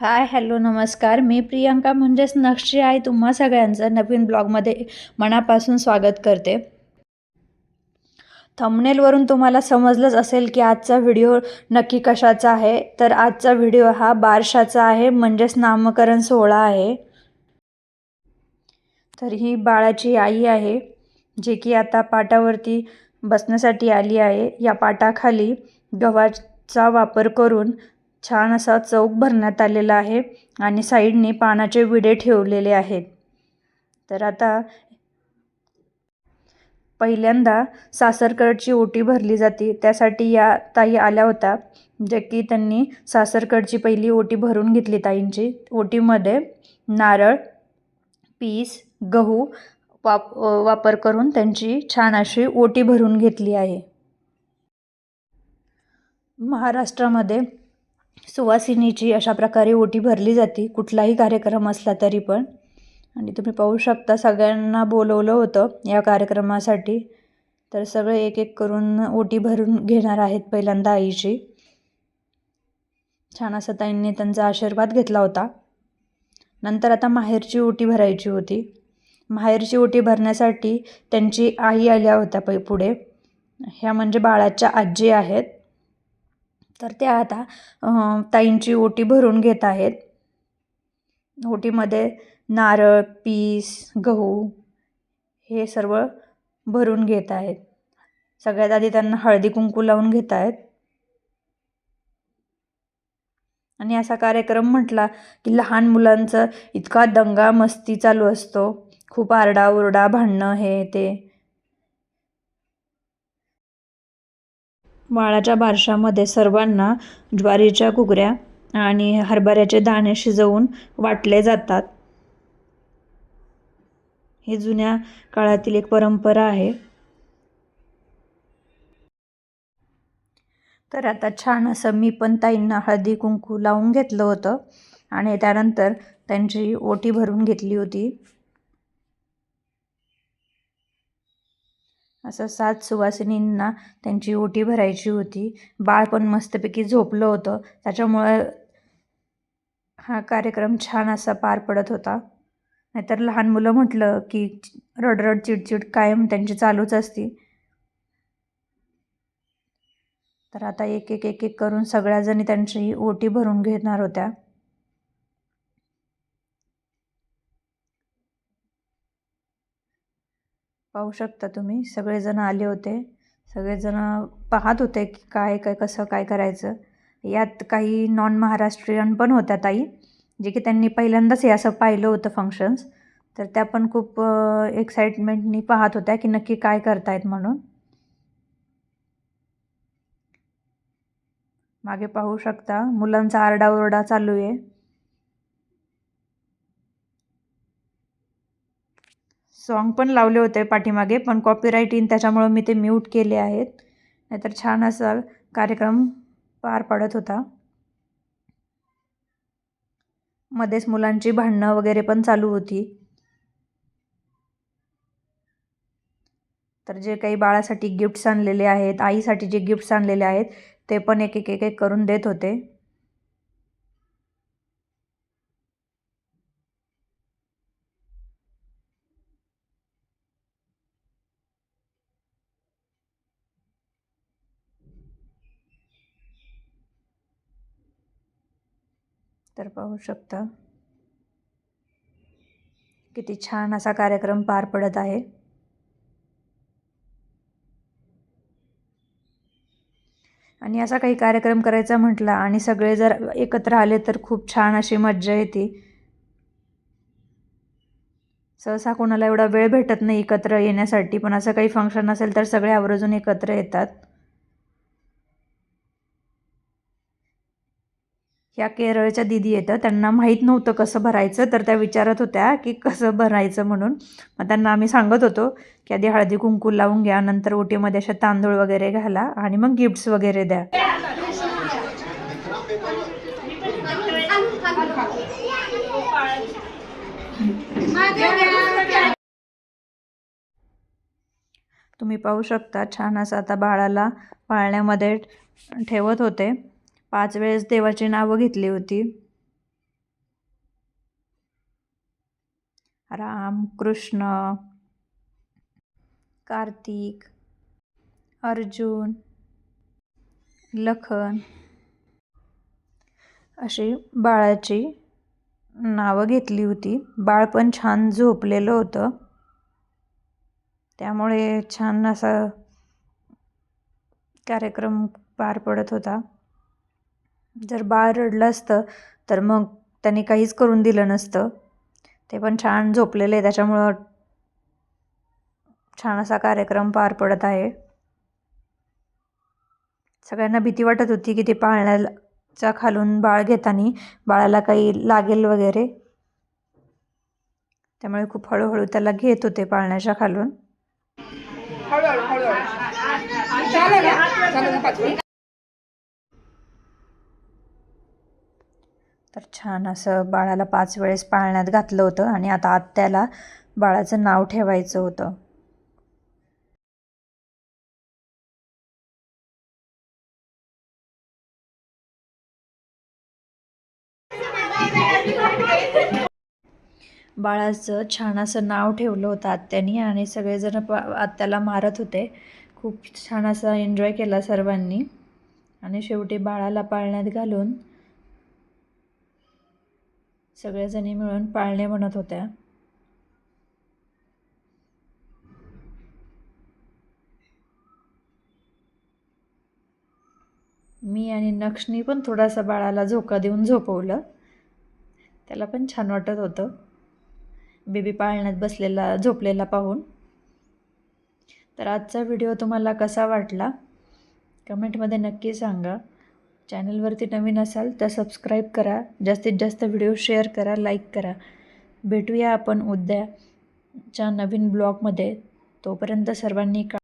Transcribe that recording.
Hi hello नमस्कार. मी प्रियंका म्हणजेच नक्षी आहे. तुम्हा सगळ्यांचं नवीन ब्लॉगमध्ये मनापासून स्वागत करते. थंबनेलवरून तुम्हाला समजलंच असेल की आजचा व्हिडिओ नक्की कशाचा आहे. तर आजचा व्हिडिओ हा बारशाचा आहे, म्हणजेच नामकरण सोहळा आहे. तर ही बाळाची आई आहे, जे की आता पाटावरती बसण्यासाठी आली आहे. या पाटाखाली गव्हाचा वापर करून छान असा चौक भरण्यात आलेला आहे आणि साईडने पानाचे विडे ठेवलेले आहेत. तर आता पहिल्यांदा सासरकडची ओटी भरली जाते, त्यासाठी या ताई आल्या होत्या, जे की त्यांनी सासरकडची पहिली ओटी भरून घेतली. ताईंची ओटीमध्ये नारळ, पीस, गहू वापर करून त्यांची छान अशी ओटी भरून घेतली आहे. महाराष्ट्रामध्ये सुवासिनीची अशा प्रकारे ओटी भरली जाते, कुठलाही कार्यक्रम असला तरी पण. आणि तुम्ही पाहू शकता सगळ्यांना बोलवलं होतं या कार्यक्रमासाठी. तर सगळे एक एक करून ओटी भरून घेणार आहेत पहिल्यांदा आईची. छान असं ताईंनी त्यांचा आशीर्वाद घेतला होता. नंतर आता माहेरची ओटी भरायची होती. माहेरची ओटी भरण्यासाठी त्यांची आई आल्या होत्या पुढे. ह्या म्हणजे बाळाच्या आजी आहेत. तर त्या आता ताईंची ओटी भरून घेत आहेत. ओटीमध्ये नारळ, पीस, गहू हे सर्व भरून घेत आहेत. सगळ्यात आधी त्यांना हळदी कुंकू लावून घेत आहेत. आणि असा कार्यक्रम म्हटला की लहान मुलांचं इतका दंगा मस्ती चालू असतो, खूप आरडाओरडा, भांडणं, हे ते. बाळाच्या बारशामध्ये सर्वांना ज्वारीच्या घुगऱ्या आणि हरभऱ्याचे दाणे शिजवून वाटले जातात. ही जुन्या काळातील एक परंपरा आहे. तर आता छान असं मी पण ताईंना हळदी कुंकू लावून घेतलं होतं आणि त्यानंतर त्यांची ओटी भरून घेतली होती. असं 7 सुवासिनींना त्यांची ओटी भरायची होती. बाळ पण मस्तपैकी झोपलं होतं, त्याच्यामुळे हा कार्यक्रम छान असा पार पडत होता. नाहीतर लहान मुलं म्हटलं की रडरड चिडचिड कायम त्यांची चालूच असती. तर आता एक एक एक एक करून सगळ्याजणी त्यांची ओटी भरून घेणार होत्या. पाहू शकता तुम्ही, सगळेजण आले होते. सगळेजण पाहत होते की काय काय कसं काय करायचं. यात काही नॉन महाराष्ट्रीयन पण होत्या ताई, जे की त्यांनी पहिल्यांदाच हे असं पाहिलं होतं फंक्शन्स. तर त्या पण खूप एक्साइटमेंटनी पाहत होत्या की नक्की काय करतायत म्हणून. मागे पाहू शकता मुलांचा आरडाओरडा चालू आहे. सॉन्ग पण लावले होते पाठीमागे, पण कॉपीराईट येईन त्याच्यामुळं मी ते म्यूट केले आहेत. नाहीतर छान असा कार्यक्रम पार पडत होता. मध्येच मुलांची भांडणं वगैरे पण चालू होती. तर जे काही बाळासाठी गिफ्ट्स आणलेले आहेत, आईसाठी जे गिफ्ट्स आणलेले आहेत, ते पण एक एक एक एक करून देत होते. तर पाहू शकता किती छान असा कार्यक्रम पार पडत आहे. आणि असा काही कार्यक्रम करायचा म्हटला आणि सगळे जर एकत्र आले तर खूप छान अशी मज्जा येते. सहसा कोणाला एवढा वेळ भेटत नाही एकत्र येण्यासाठी, पण असं काही फंक्शन असेल तर सगळे आवर्जून एकत्र येतात. ह्या केरळच्या दिदी येतं, त्यांना माहीत नव्हतं कसं भरायचं, तर त्या विचारत होत्या की कसं भरायचं म्हणून. मग त्यांना आम्ही सांगत होतो की आधी हळदी कुंकू लावून घ्या, नंतर ओटीमध्ये अशा तांदूळ वगैरे घाला आणि मग गिफ्ट्स वगैरे द्या. तुम्ही पाहू शकता छान असं आता बाळाला पाळण्यामध्ये ठेवत होते. 5 वेळेस देवाची नावं घेतली होती. राम, कृष्ण, कार्तिक, अर्जुन, लखन अशी बाळाची नावं घेतली होती. बाळ पण छान झोपलेलं होतं, त्यामुळे छान असा कार्यक्रम पार पडत होता. जर बाळ रडलं असतं तर मग त्यांनी काहीच करून दिलं नसतं. ते पण छान झोपलेले, त्याच्यामुळं छान असा कार्यक्रम पार पडत आहे. सगळ्यांना भीती वाटत होती की ते पाळण्याच्या खालून बाळ घेताना बाळाला काही लागेल वगैरे, त्यामुळे खूप हळूहळू त्याला घेत होते पाळण्याच्या खालून. तर छान असं बाळाला 5 वेळेस पाळण्यात घातलं होतं आणि आता आत्याला बाळाचं नाव ठेवायचं होतं. बाळाचं छान असं नाव ठेवलं होतं आत्यानी आणि सगळेजण आत्याला मारत होते. खूप छान असा एन्जॉय केला सर्वांनी आणि शेवटी बाळाला पाळण्यात घालून सगळ्याजणी मिळून पाळणे म्हणत होत्या. मी आणि नक्षनी पण थोडासा बाळाला झोका देऊन झोपवलं. त्याला पण छान वाटत होतं बेबी पाळण्यात बसलेला झोपलेला पाहून. तर आजचा व्हिडिओ तुम्हाला कसा वाटला कमेंटमध्ये नक्की सांगा. चॅनलवरती नवीन असाल तर सबस्क्राईब करा, जास्तीत जास्त व्हिडिओ शेअर करा, लाईक करा. भेटूया आपण उद्याच्या नवीन ब्लॉगमध्ये. तोपर्यंत सर्वांनी